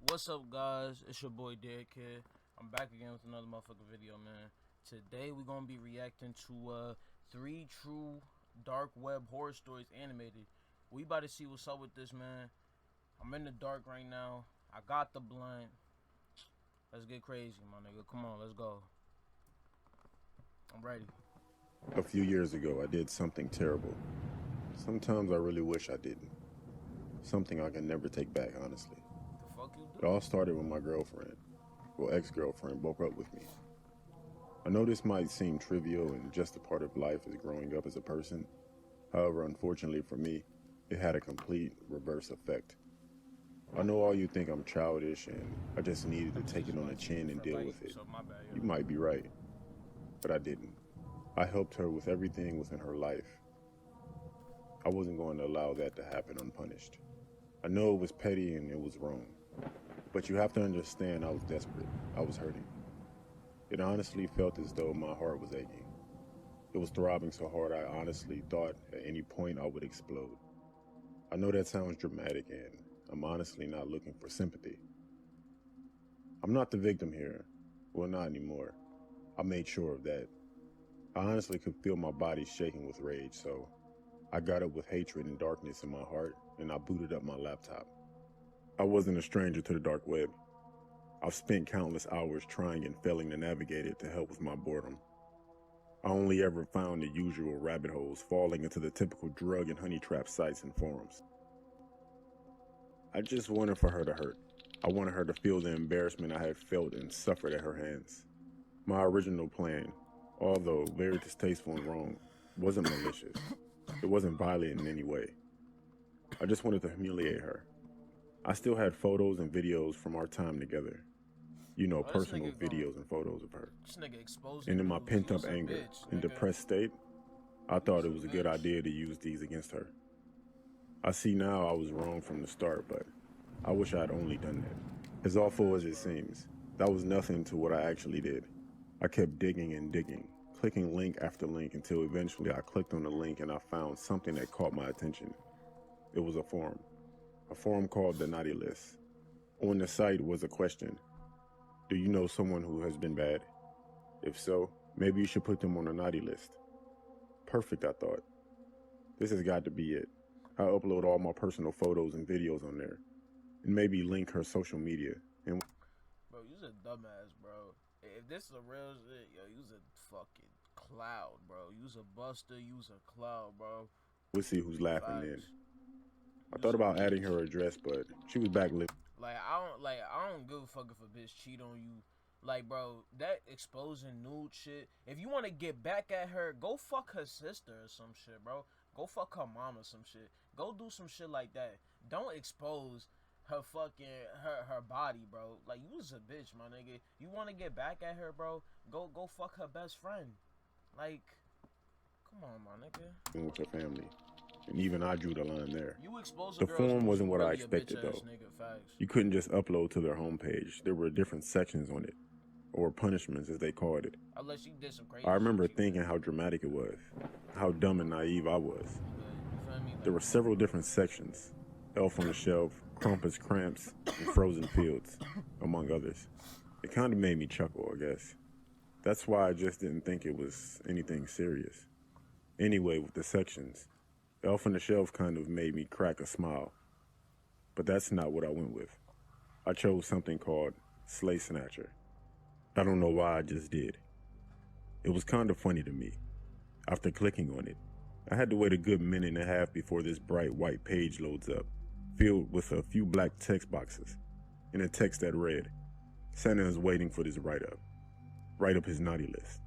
What's up, guys? It's your boy Derek here. I'm back again with another motherfucking video, man. Today we're gonna be reacting to 3 true dark web horror stories animated. We about to see what's up with this, man. I'm in the dark right now. I got the blunt. Let's get crazy, my nigga. Come on, let's go. I'm ready. A few years ago, I did something terrible. Sometimes I really wish I didn't. Something I can never take back, honestly. The fuck you It do? all started when my girlfriend, ex-girlfriend, broke up with me. I know this might seem trivial and just a part of life as growing up as a person. However, unfortunately for me, it had a complete reverse effect. I know all you think I'm childish and I just needed to take it on the chin and deal with it. So my bad, You might be right, but I didn't. I helped her with everything within her life. I wasn't going to allow that to happen unpunished. I know it was petty and it was wrong, but you have to understand I was desperate. I was hurting. It honestly felt as though my heart was aching. It was throbbing so hard I honestly thought at any point I would explode. I know that sounds dramatic and I'm honestly not looking for sympathy. I'm not the victim here. Well, not anymore. I made sure of that. I honestly could feel my body shaking with rage, so I got up with hatred and darkness in my heart and I booted up my laptop. I wasn't a stranger to the dark web. I've spent countless hours trying and failing to navigate it to help with my boredom. I only ever found the usual rabbit holes, falling into the typical drug and honey trap sites and forums. I just wanted for her to hurt. I wanted her to feel the embarrassment I had felt and suffered at her hands. My original plan, although very distasteful and wrong, wasn't malicious. It wasn't violent in any way. I just wanted to humiliate her. I still had photos and videos from our time together. You know, Oh, this personal nigga gone. videos and photos of her. This nigga exposing And in my news. pent-up You's a anger bitch, and nigga. depressed state, I thought it You's was a a good bitch. idea to use these against her. I see now I was wrong from the start, but I wish I had only done that. As awful as it seems, that was nothing to what I actually did. I kept digging and digging, clicking link after link until eventually I clicked on the link and I found something that caught my attention. It was a forum called the Naughty List. On the site was a question: do you know someone who has been bad? If so, maybe you should put them on a naughty list. Perfect, I thought. This has got to be it. I'll upload all my personal photos and videos on there, and maybe link her social media. And Bro, you's a dumbass, bro. If this is a real shit, yo, you's a fucking cloud, bro. You's a buster, you's a cloud, bro. we'll see who's laughing then. Facts. I You's thought a about adding bitch. her address, but she was back living. I don't give a fuck if a bitch cheat on you. Like, bro, that exposing nude shit. If you want to get back at her, go fuck her sister or some shit, bro. Go fuck her mom or some shit. Go do some shit like that. Don't expose her fucking her body, bro. Like, you was a bitch, my nigga. You want to get back at her, bro? Go fuck her best friend. Like, come on, my nigga. With her family, and even I drew the line there. You expose a The girl, forum wasn't you what I really a bitch expected ass though. nigga. Facts. You couldn't just upload to their homepage. There were different sections on it, or punishments as they called it. Unless you did some crazy I remember shit, thinking how dramatic it was, how dumb and naive I was. you feel me? Like, There were several different sections: Elf on the Shelf, Crumpus Cramps, and Frozen Fields, among others. It kind of made me chuckle, I guess. That's why I just didn't think it was anything serious. Anyway, with the sections, Elf on the Shelf kind of made me crack a smile. But that's not what I went with. I chose something called Slay Snatcher. I don't know why, I just did. It was kind of funny to me. After clicking on it, I had to wait a good minute and a half before this bright white page loads up, filled with a few black text boxes, and a text that read, Santa is waiting for this write-up. Write up his naughty list.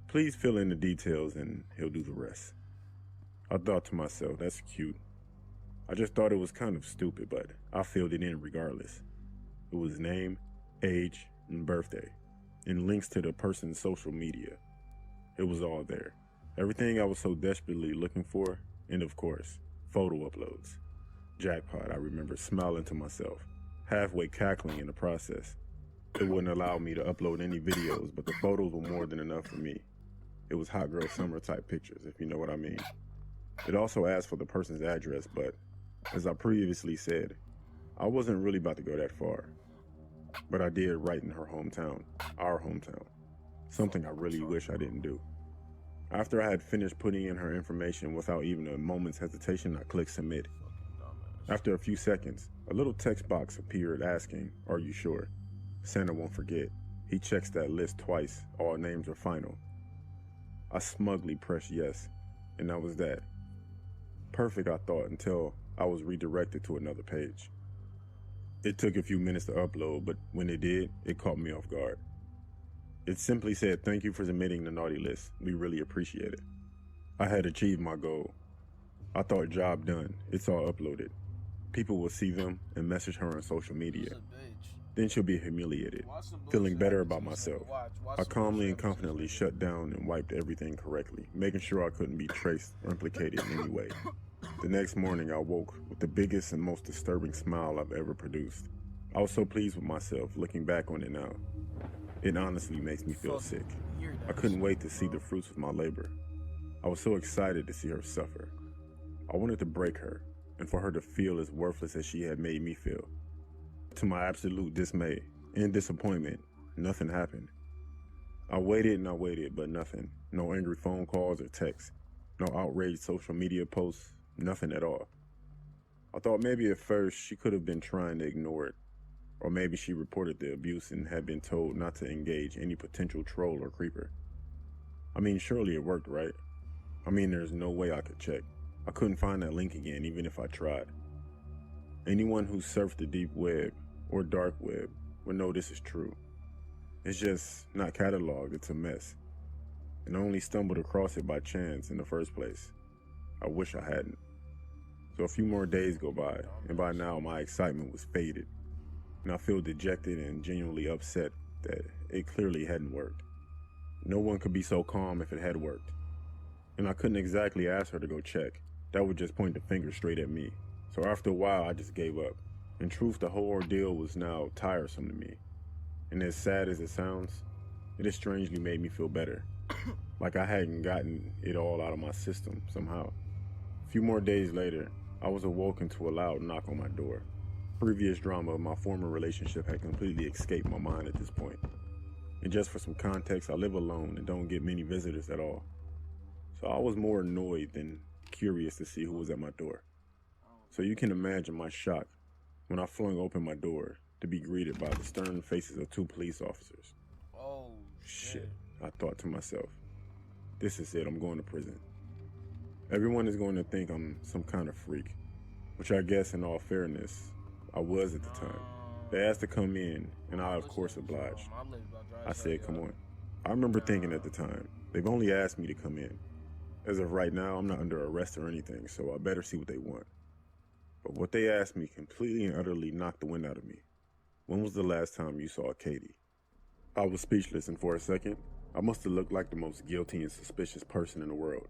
Please fill in the details and he'll do the rest. I thought to myself, that's cute. I just thought it was kind of stupid, but I filled it in regardless. It was name, age, and birthday, and links to the person's social media. It was all there. Everything I was so desperately looking for, and of course, photo uploads. Jackpot, I remember smiling to myself, halfway cackling in the process. It wouldn't allow me to upload any videos, but the photos were more than enough for me. It was hot girl summer type pictures, if you know what I mean. It also asked for the person's address, but as I previously said, I wasn't really about to go that far, but I did right in her hometown, our hometown, something I really wish I didn't do. After I had finished putting in her information without even a moment's hesitation, I clicked submit. After a few seconds, a little text box appeared asking, "Are you sure?" Santa won't forget. He checks that list twice. All names are final. I smugly pressed yes, and that was that. Perfect, I thought, until I was redirected to another page. It took a few minutes to upload, but when it did, it caught me off guard. It simply said, "Thank you for submitting the naughty list. We really appreciate it." I had achieved my goal. I thought, job done. It's all uploaded. People will see them and message her on social media. Then she'll be humiliated. Feeling better about myself, I calmly and confidently shut down and wiped everything correctly, making sure I couldn't be traced or implicated in any way. The next morning, I woke with the biggest and most disturbing smile I've ever produced. I was so pleased with myself, looking back on it now. It honestly makes me feel sick. I couldn't wait to see the fruits of my labor. I was so excited to see her suffer. I wanted to break her, and for her to feel as worthless as she had made me feel. To my absolute dismay and disappointment, nothing happened. I waited and I waited, but nothing. No angry phone calls or texts. No outraged social media posts. Nothing at all. I thought maybe at first she could have been trying to ignore it. Or maybe she reported the abuse and had been told not to engage any potential troll or creeper. I mean, surely it worked, right? I mean, there's no way I could check. I couldn't find that link again, even if I tried. Anyone who surfed the deep web or dark web would know this is true. It's just not cataloged, it's a mess. And I only stumbled across it by chance in the first place. I wish I hadn't. So a few more days go by, and by now my excitement was faded. And I feel dejected and genuinely upset that it clearly hadn't worked. No one could be so calm if it had worked. And I couldn't exactly ask her to go check. That would just point the finger straight at me. So after a while, I just gave up. In truth, the whole ordeal was now tiresome to me. And as sad as it sounds, it has strangely made me feel better. Like I hadn't gotten it all out of my system somehow. A few more days later, I was awoken to a loud knock on my door. Previous drama of my former relationship had completely escaped my mind at this point. And just for some context, I live alone and don't get many visitors at all. So I was more annoyed than curious to see who was at my door. So you can imagine my shock when I flung open my door to be greeted by the stern faces of two police officers. Oh, shit, I thought to myself. This is it, I'm going to prison. Everyone is going to think I'm some kind of freak, which I guess in all fairness, I was at the time. They asked to come in, and I of course obliged. I said, come on. I remember thinking at the time, they've only asked me to come in. As of right now, I'm not under arrest or anything, so I better see what they want. But what they asked me completely and utterly knocked the wind out of me. When was the last time you saw Katie? I was speechless, and for a second, I must have looked like the most guilty and suspicious person in the world.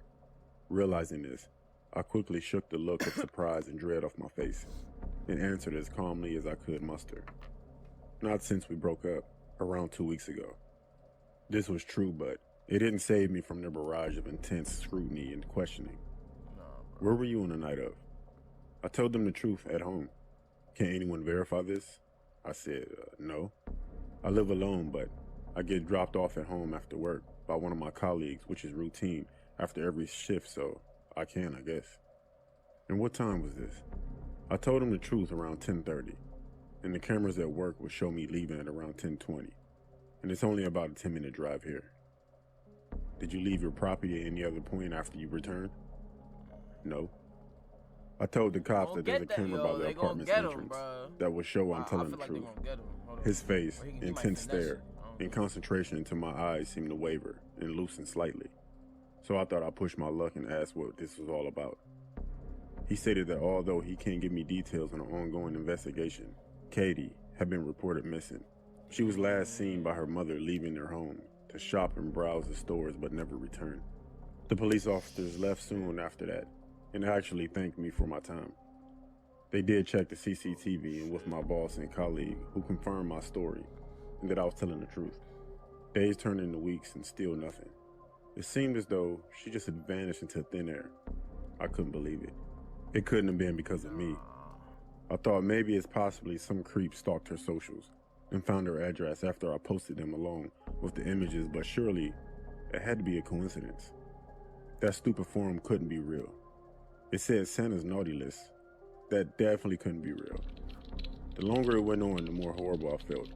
Realizing this, I quickly shook the look of surprise and dread off my face, and answered as calmly as I could muster. Not since we broke up, around 2 weeks ago. This was true, but it didn't save me from the barrage of intense scrutiny and questioning. Where were you on the night of? I told them the truth at home. Can anyone verify this? I said, no. I live alone, but I get dropped off at home after work by one of my colleagues, which is routine after every shift, so I can, I guess. And what time was this? I told him the truth around 10:30, and the cameras at work would show me leaving at around 10:20, and it's only about a 10-minute drive here. Did you leave your property at any other point after you returned? No. I told the cops that there's a camera by the apartment's entrance that will show I'm telling the truth. His face, intense stare, and concentration until my eyes seemed to waver and loosen slightly. So I thought I'd push my luck and ask what this was all about. He stated that although he can't give me details on an ongoing investigation, Katie had been reported missing. She was last seen by her mother leaving their home to shop and browse the stores but never returned. The police officers left soon after that and actually thanked me for my time. They did check the CCTV and with my boss and colleague who confirmed my story and that I was telling the truth. Days turned into weeks and still nothing. It seemed as though she just had vanished into thin air. I couldn't believe it. It couldn't have been because of me. I thought maybe it's possibly some creep stalked her socials and found her address after I posted them along with the images, but surely it had to be a coincidence. That stupid forum couldn't be real. It said Santa's naughty list. That definitely couldn't be real. The longer it went on, the more horrible I felt.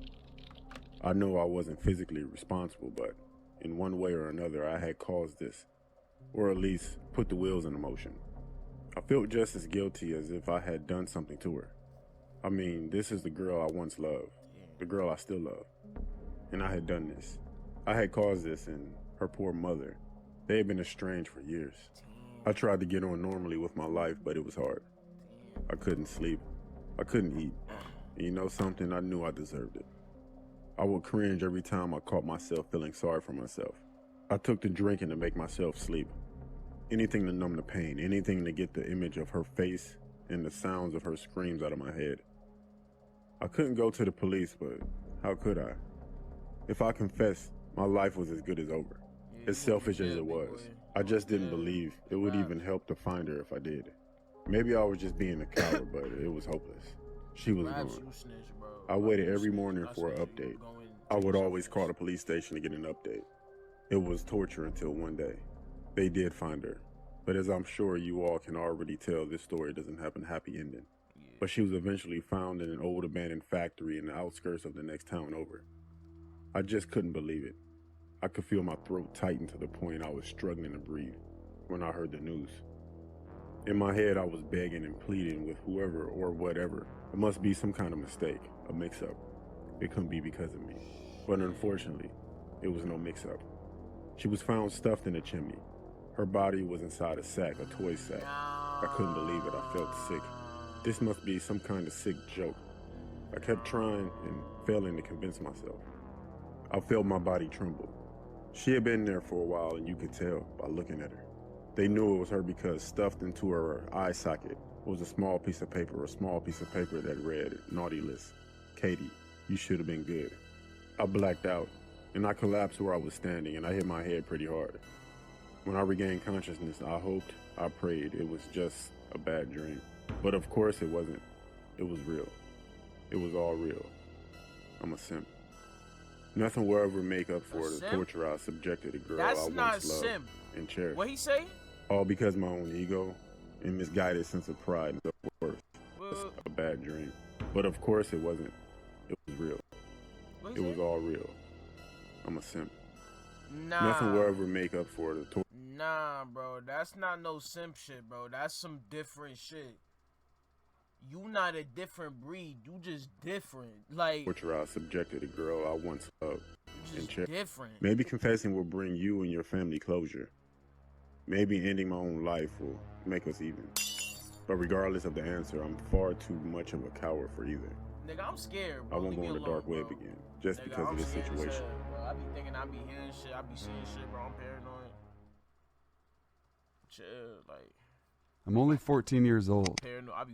I know I wasn't physically responsible, but in one way or another, I had caused this, or at least put the wheels in motion. I felt just as guilty as if I had done something to her. I mean, this is the girl I once loved, the girl I still love, and I had done this. I had caused this, and her poor mother, they had been estranged for years. I tried to get on normally with my life, but it was hard. I couldn't sleep. I couldn't eat. And you know something? I knew I deserved it. I would cringe every time I caught myself feeling sorry for myself. I took to drinking to make myself sleep. Anything to numb the pain, anything to get the image of her face and the sounds of her screams out of my head. I couldn't go to the police, but how could I? If I confessed, my life was as good as over. As selfish as it was, I just didn't believe it would even help to find her if I did. Maybe I was just being a coward, but it was hopeless. She was gone. I waited every morning for an update. I would always call the police station to get an update. It was torture until one day. They did find her. But as I'm sure you all can already tell, this story doesn't have a happy ending. But she was eventually found in an old abandoned factory in the outskirts of the next town over. I just couldn't believe it. I could feel my throat tighten to the point I was struggling to breathe when I heard the news. In my head, I was begging and pleading with whoever or whatever. It must be some kind of mistake, a mix-up. It couldn't be because of me. But unfortunately, it was no mix-up. She was found stuffed in a chimney. Her body was inside a sack, a toy sack. I couldn't believe it. I felt sick. This must be some kind of sick joke. I kept trying and failing to convince myself. I felt my body tremble. She had been there for a while, and you could tell by looking at her. They knew it was her because stuffed into her eye socket was a small piece of paper that read, "Naughty list. Katie, you should have been good." I blacked out, and I collapsed where I was standing, and I hit my head pretty hard. When I regained consciousness, I hoped, I prayed it was just a bad dream. But of course it wasn't. It was real. It was all real. I'm a simp. Nothing will ever make up for the torture I subjected a girl I once loved and cherished. What he say? All because my own ego and misguided sense of pride and self-worth. It's a bad dream. But of course it wasn't. It was real. It was all real. I'm a simp. Nah. Nothing will ever make up for the torture. Nah, bro. That's not no simp shit, bro. That's some different shit. You not a different breed. You just different. Like, torture I subjected a girl I once loved and cherished. Different. Maybe confessing will bring you and your family closure. Maybe ending my own life will make us even. But regardless of the answer, I'm far too much of a coward for either. Nigga, I'm scared, bro. I won't go on the dark web again, just Nigga, because of this situation. Shit, bro. I be thinking I be hearing shit, I be seeing shit, bro. I'm paranoid. Chill, like. I'm only 14 years old,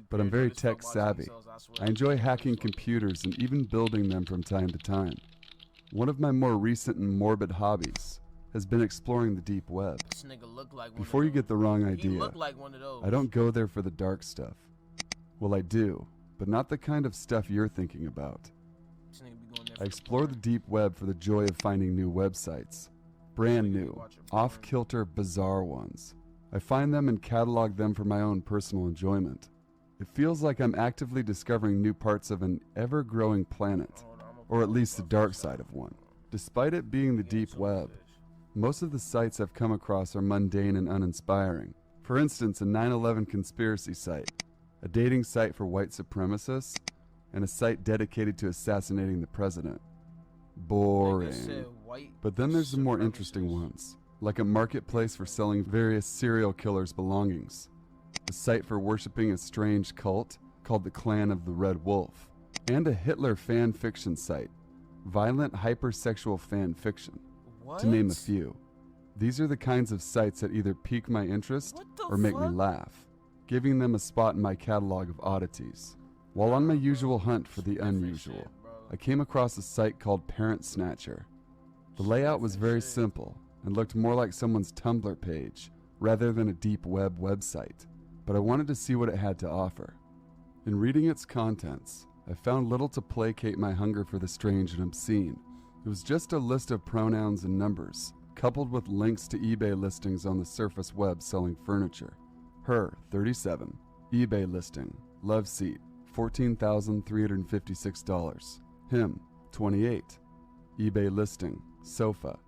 but I'm very tech savvy. I enjoy hacking computers and even building them from time to time. One of my more recent and morbid hobbies has been exploring the deep web. This nigga look like one Before you get the wrong idea, he look like one of those. I don't go there for the dark stuff. Well, I do, but not the kind of stuff you're thinking about. I explore the deep web for the joy of finding new websites. Brand new, off-kilter, bizarre ones. I find them and catalog them for my own personal enjoyment. It feels like I'm actively discovering new parts of an ever-growing planet, or at least the dark side of one. Despite it being the deep web, most of the sites I've come across are mundane and uninspiring. For instance, a 9/11 conspiracy site, a dating site for white supremacists, and a site dedicated to assassinating the president. Boring. But then there's the more interesting ones, like a marketplace for selling various serial killers' belongings, a site for worshipping a strange cult called the Clan of the Red Wolf, and a Hitler fan fiction site, violent hypersexual fan fiction, to name a few. These are the kinds of sites that either pique my interest or make me laugh, giving them a spot in my catalog of oddities. While on my usual hunt for the unusual, I came across a site called Parent Snatcher. The layout was very simple and looked more like someone's Tumblr page rather than a deep web website, but I wanted to see what it had to offer. In reading its contents, I found little to placate my hunger for the strange and obscene. It was just a list of pronouns and numbers, coupled with links to eBay listings on the surface web selling furniture. Her, 37, eBay listing, love seat, $14,356. Him, 28, eBay listing, sofa,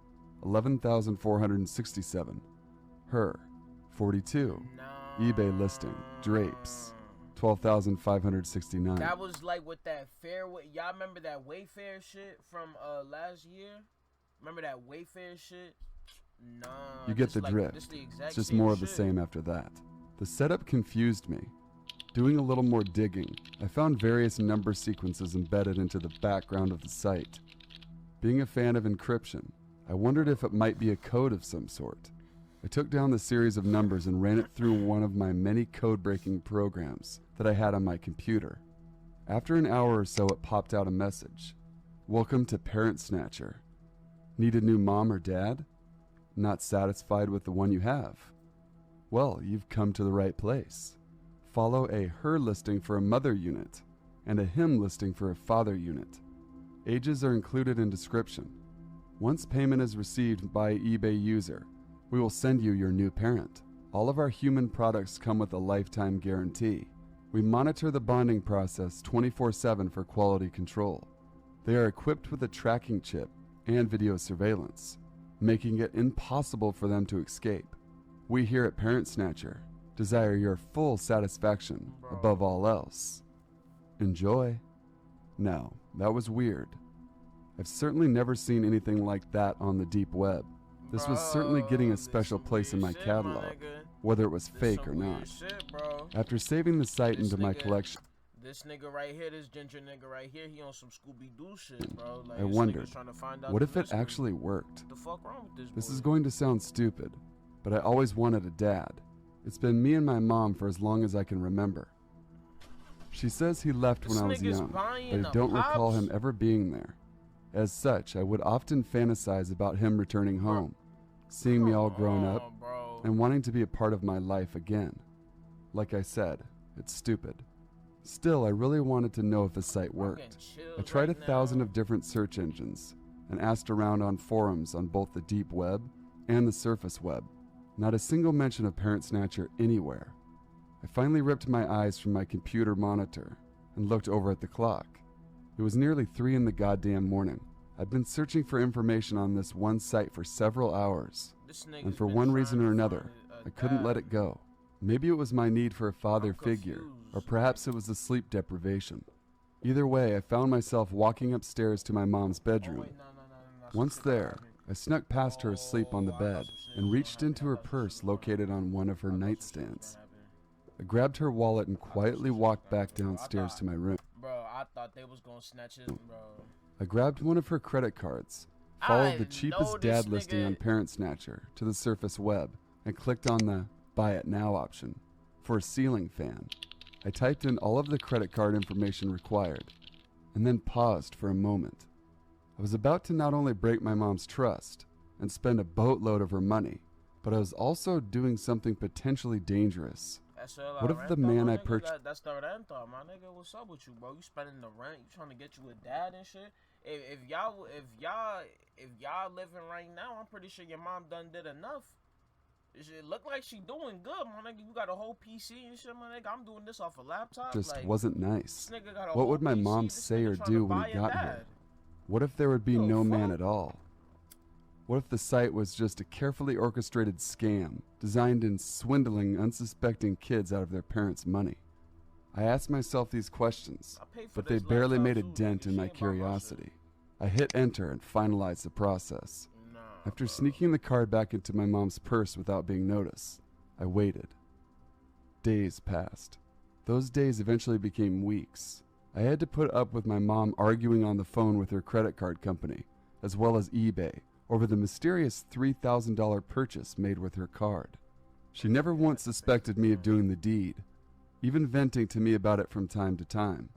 $11,467. Her, 42, eBay listing, drapes, $12,569. That was like with that fair. Y'all remember that Wayfair shit from last year? Remember that Wayfair shit? Nah. You get the drift. It's just more of the same after that. The setup confused me. Doing a little more digging, I found various number sequences embedded into the background of the site. Being a fan of encryption, I wondered if it might be a code of some sort. I took down the series of numbers and ran it through one of my many code-breaking programs that I had on my computer. After an hour or so, it popped out a message. Welcome to Parent Snatcher. Need a new mom or dad? Not satisfied with the one you have? Well, you've come to the right place. Follow a her listing for a mother unit and a him listing for a father unit. Ages are included in description. Once payment is received by eBay user, we will send you your new parent. All of our human products come with a lifetime guarantee. We monitor the bonding process 24/7 for quality control. They are equipped with a tracking chip and video surveillance, making it impossible for them to escape. We here at Parent Snatcher desire your full satisfaction above all else. Enjoy. Now, that was weird. I've certainly never seen anything like that on the deep web. This was certainly getting a special place in my catalog, whether it was fake or not. After saving the site into my collection, this nigga right here, this ginger nigga right here, he on some Scooby-Doo shit, bro. Like, I wondered, what if it actually worked? What the fuck wrong with this boy? This is going to sound stupid, but I always wanted a dad. It's been me and my mom for as long as I can remember. She says he left when I was young, but I don't recall him ever being there. As such, I would often fantasize about him returning home, seeing me all grown up, and wanting to be a part of my life again. Like I said, it's stupid. Still, I really wanted to know if the site worked. I tried 1,000 of different search engines and asked around on forums on both the deep web and the surface web. Not a single mention of Parent Snatcher anywhere. I finally ripped my eyes from my computer monitor and looked over at the clock. It was nearly 3 in the goddamn morning. I'd been searching for information on this one site for several hours, and for one reason or another, I couldn't let it go. Maybe it was my need for a father figure, or perhaps it was the sleep deprivation. Either way, I found myself walking upstairs to my mom's bedroom. Once there, I snuck past her asleep on the bed and reached into her purse located on one of her nightstands. I grabbed her wallet and quietly walked back downstairs to my room. Bro, I thought they was gonna snatch it, bro. I grabbed one of her credit cards, followed the cheapest dad listing on Parent Snatcher to the surface web, and clicked on the Buy It Now option for a ceiling fan. I typed in all of the credit card information required, and then paused for a moment. I was about to not only break my mom's trust and spend a boatload of her money, but I was also doing something potentially dangerous. What if the man I purchased... That's the rental, my nigga. What's up with you, bro? You spending the rent? You trying to get you a dad and shit? If y'all living right now, I'm pretty sure your mom done did enough. It look like she doing good, my nigga. You got a whole PC and shit, my nigga. I'm doing this off a laptop. Just like, wasn't nice. What What would my mom say or do when he got here? What if there would be no man at all? What if the site was just a carefully orchestrated scam designed in swindling unsuspecting kids out of their parents' money? I asked myself these questions, but they barely made a dent in my curiosity. I hit enter and finalized the process. After sneaking the card back into my mom's purse without being noticed, I waited. Days passed. Those days eventually became weeks. I had to put up with my mom arguing on the phone with her credit card company, as well as eBay, over the mysterious $3,000 purchase made with her card. She never once suspected me of doing the deed, even venting to me about it from time to time.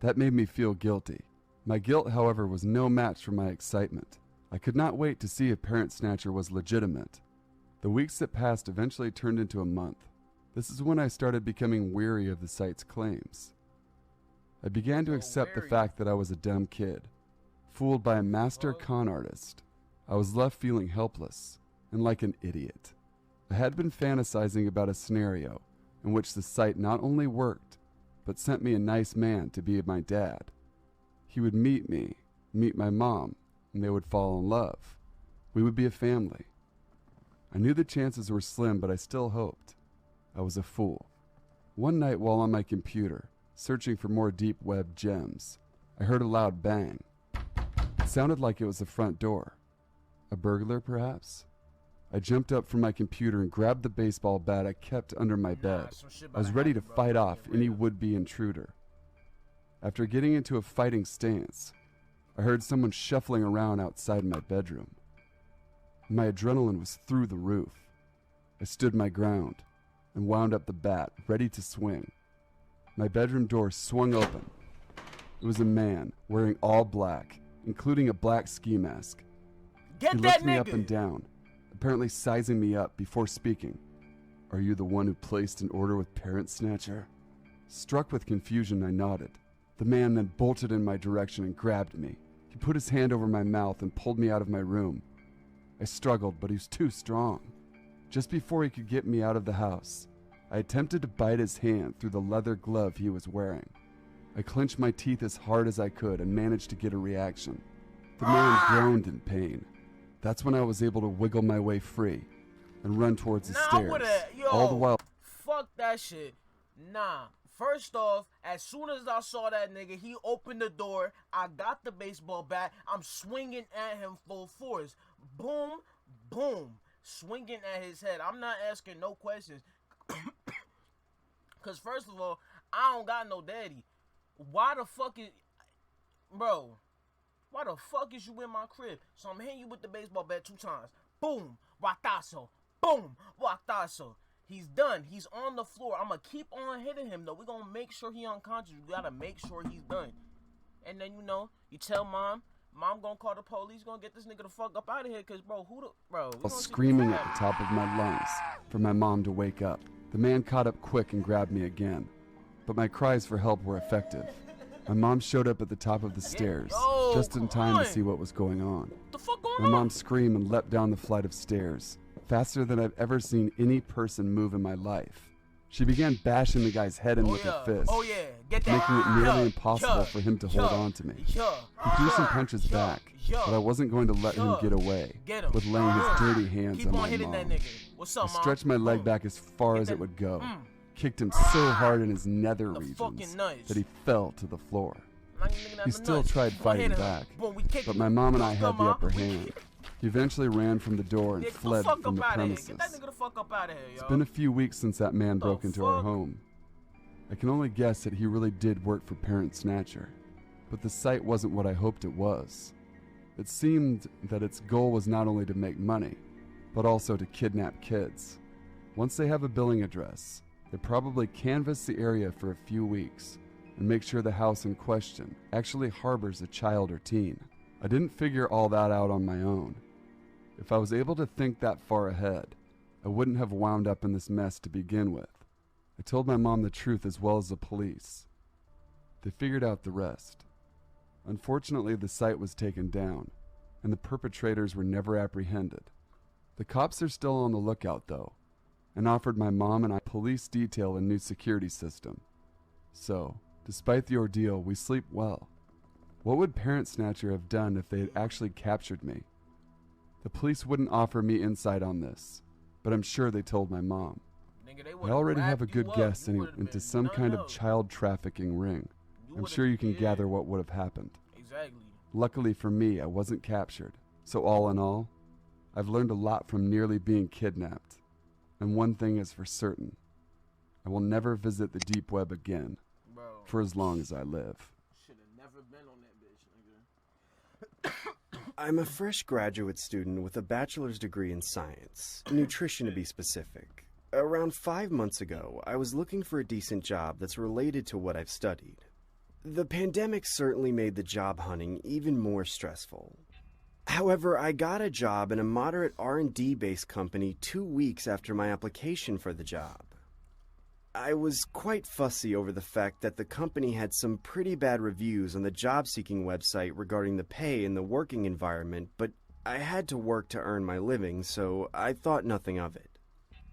That made me feel guilty. My guilt, however, was no match for my excitement. I could not wait to see if Parent Snatcher was legitimate. The weeks that passed eventually turned into a month. This is when I started becoming weary of the site's claims. I began to accept the fact that I was a dumb kid, fooled by a master con artist. I was left feeling helpless and like an idiot. I had been fantasizing about a scenario in which the site not only worked, but sent me a nice man to be my dad. He would meet me, meet my mom, and they would fall in love. We would be a family. I knew the chances were slim, but I still hoped. I was a fool. One night while on my computer, searching for more deep web gems, I heard a loud bang. It sounded like it was the front door. A burglar, perhaps? I jumped up from my computer and grabbed the baseball bat I kept under my bed. I was ready to fight off any would-be intruder. After getting into a fighting stance, I heard someone shuffling around outside my bedroom. My adrenaline was through the roof. I stood my ground and wound up the bat, ready to swing. My bedroom door swung open. It was a man wearing all black, including a black ski mask. He looked me up and down, apparently sizing me up before speaking. "Are you the one who placed an order with Parent Snatcher?" Struck with confusion, I nodded. The man then bolted in my direction and grabbed me. He put his hand over my mouth and pulled me out of my room. I struggled, but he was too strong. Just before he could get me out of the house, I attempted to bite his hand through the leather glove he was wearing. I clenched my teeth as hard as I could and managed to get a reaction. The man groaned in pain. That's when I was able to wiggle my way free and run towards the stairs. All the while, fuck that shit. Nah. First off, as soon as I saw that nigga, he opened the door. I got the baseball bat. I'm swinging at him full force. Boom, boom. Swinging at his head. I'm not asking no questions. Because first of all, I don't got no daddy. Why the fuck is... Bro, why the fuck is you in my crib? So I'm hitting you with the baseball bat 2 times. Boom, watazo. Boom, watazo. He's done. He's on the floor. I'm going to keep on hitting him, though. We're going to make sure he unconscious. We got to make sure he's done. And then, you know, you tell mom. Mom going to call the police. Going to get this nigga the fuck up out of here. Because, bro, Bro. I was screaming at the top of my lungs for my mom to wake up. The man caught up quick and grabbed me again. But my cries for help were effective. My mom showed up at the top of the stairs, just in time to see what was going on. What the fuck going on? My mom screamed and leapt down the flight of stairs, faster than I've ever seen any person move in my life. She began bashing the guy's head in with her fist, making it nearly impossible for him to hold on to me. He threw some punches back, but I wasn't going to let him get away with laying his dirty hands on my mom. I stretched my leg back as far as it would go, kicked him so hard in his nether regions that he fell to the floor. He still tried fighting back, but my mom and I had the upper hand. He eventually ran from the door and fled from the premises. It's been a few weeks since that man broke into our home. I can only guess that he really did work for Parent Snatcher, but the site wasn't what I hoped it was. It seemed that its goal was not only to make money, but also to kidnap kids. Once they have a billing address, they probably canvass the area for a few weeks and make sure the house in question actually harbors a child or teen. I didn't figure all that out on my own. If I was able to think that far ahead, I wouldn't have wound up in this mess to begin with. I told my mom the truth as well as the police. They figured out the rest. Unfortunately, the site was taken down, and the perpetrators were never apprehended. The cops are still on the lookout, though, and offered my mom and I police detail and new security system. So, despite the ordeal, we sleep well. What would Parent Snatcher have done if they had actually captured me? The police wouldn't offer me insight on this, but I'm sure they told my mom. I already have a good guess into some kind of child trafficking ring. I'm sure you can gather what would have happened. Exactly. Luckily for me, I wasn't captured. So all in all, I've learned a lot from nearly being kidnapped. And one thing is for certain. I will never visit the deep web again, for as long as I live. I'm a fresh graduate student with a bachelor's degree in science, nutrition to be specific. Around 5 months ago, I was looking for a decent job that's related to what I've studied. The pandemic certainly made the job hunting even more stressful. However, I got a job in a moderate R&D-based company 2 weeks after my application for the job. I was quite fussy over the fact that the company had some pretty bad reviews on the job-seeking website regarding the pay and the working environment, but I had to work to earn my living, so I thought nothing of it.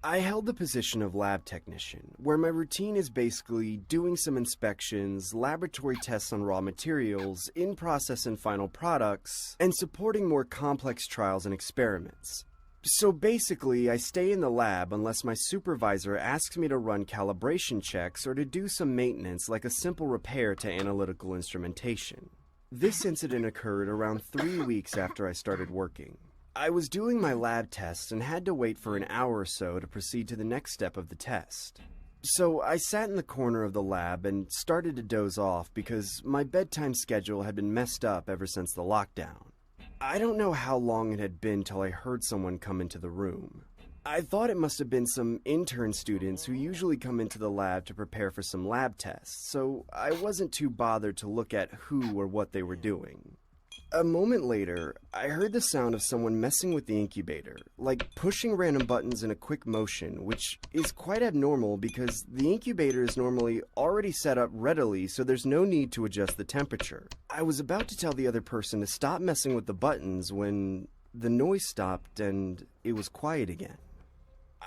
I held the position of lab technician, where my routine is basically doing some inspections, laboratory tests on raw materials, in-process and final products, and supporting more complex trials and experiments. So basically, I stay in the lab unless my supervisor asks me to run calibration checks or to do some maintenance like a simple repair to analytical instrumentation. This incident occurred around 3 weeks after I started working. I was doing my lab tests and had to wait for an hour or so to proceed to the next step of the test. So I sat in the corner of the lab and started to doze off because my bedtime schedule had been messed up ever since the lockdown. I don't know how long it had been till I heard someone come into the room. I thought it must have been some intern students who usually come into the lab to prepare for some lab tests, so I wasn't too bothered to look at who or what they were doing. A moment later, I heard the sound of someone messing with the incubator, like pushing random buttons in a quick motion, which is quite abnormal because the incubator is normally already set up readily, so there's no need to adjust the temperature. I was about to tell the other person to stop messing with the buttons when the noise stopped and it was quiet again.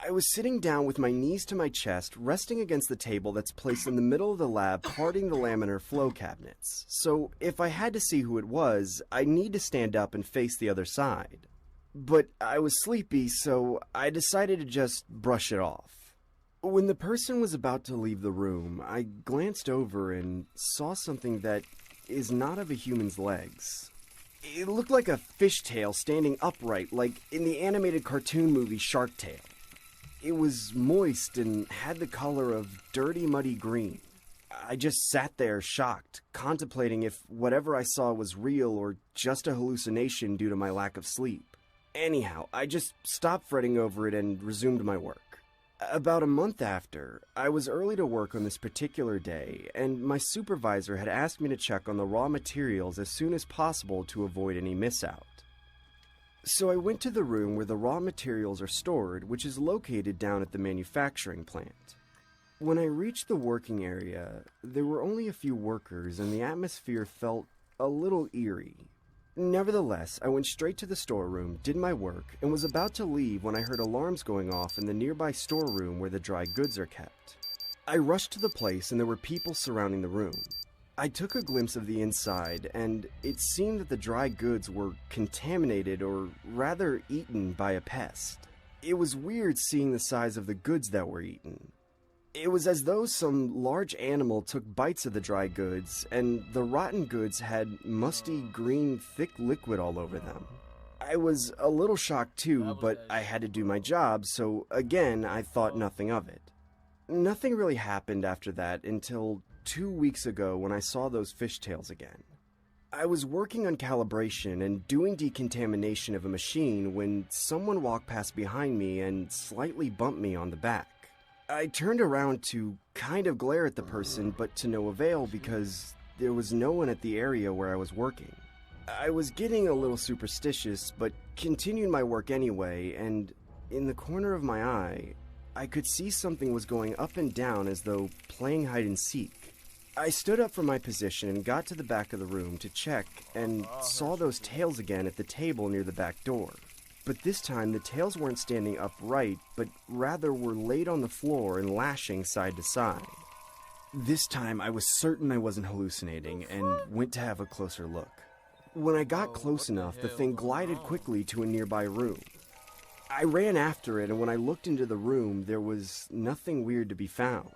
I was sitting down with my knees to my chest, resting against the table that's placed in the middle of the lab, parting the laminar flow cabinets. So if I had to see who it was, I'd need to stand up and face the other side. But I was sleepy, so I decided to just brush it off. When the person was about to leave the room, I glanced over and saw something that is not of a human's legs. It looked like a fishtail standing upright, like in the animated cartoon movie Shark Tale. It was moist and had the color of dirty, muddy green. I just sat there shocked, contemplating if whatever I saw was real or just a hallucination due to my lack of sleep. Anyhow, I just stopped fretting over it and resumed my work. About a month after, I was early to work on this particular day, and my supervisor had asked me to check on the raw materials as soon as possible to avoid any miss-out. So I went to the room where the raw materials are stored, which is located down at the manufacturing plant. When I reached the working area, there were only a few workers and the atmosphere felt a little eerie. Nevertheless, I went straight to the storeroom, did my work, and was about to leave when I heard alarms going off in the nearby storeroom where the dry goods are kept. I rushed to the place and there were people surrounding the room. I took a glimpse of the inside, and it seemed that the dry goods were contaminated, or rather eaten by a pest. It was weird seeing the size of the goods that were eaten. It was as though some large animal took bites of the dry goods, and the rotten goods had musty, green, thick liquid all over them. I was a little shocked too, but I had to do my job, so again, I thought nothing of it. Nothing really happened after that until 2 weeks ago when I saw those fishtails again. I was working on calibration and doing decontamination of a machine when someone walked past behind me and slightly bumped me on the back. I turned around to kind of glare at the person, but to no avail because there was no one at the area where I was working. I was getting a little superstitious, but continued my work anyway, and in the corner of my eye, I could see something was going up and down as though playing hide and seek. I stood up from my position and got to the back of the room to check and saw those tails again at the table near the back door. But this time the tails weren't standing upright, but rather were laid on the floor and lashing side to side. This time I was certain I wasn't hallucinating and went to have a closer look. When I got close enough, the thing glided quickly to a nearby room. I ran after it, and when I looked into the room, there was nothing weird to be found.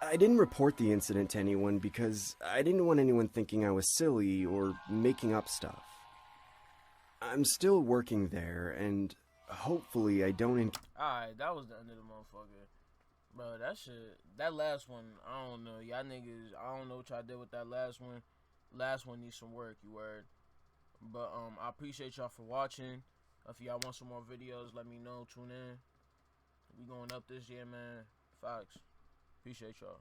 I didn't report the incident to anyone because I didn't want anyone thinking I was silly or making up stuff. I'm still working there, and hopefully I don't Alright, that was the end of the motherfucker. Bro, that shit, that last one, I don't know. Y'all niggas, I don't know what y'all did with that last one. Last one needs some work, you word. But, I appreciate y'all for watching. If y'all want some more videos, let me know. Tune in. We going up this year, man. Facts. Appreciate y'all.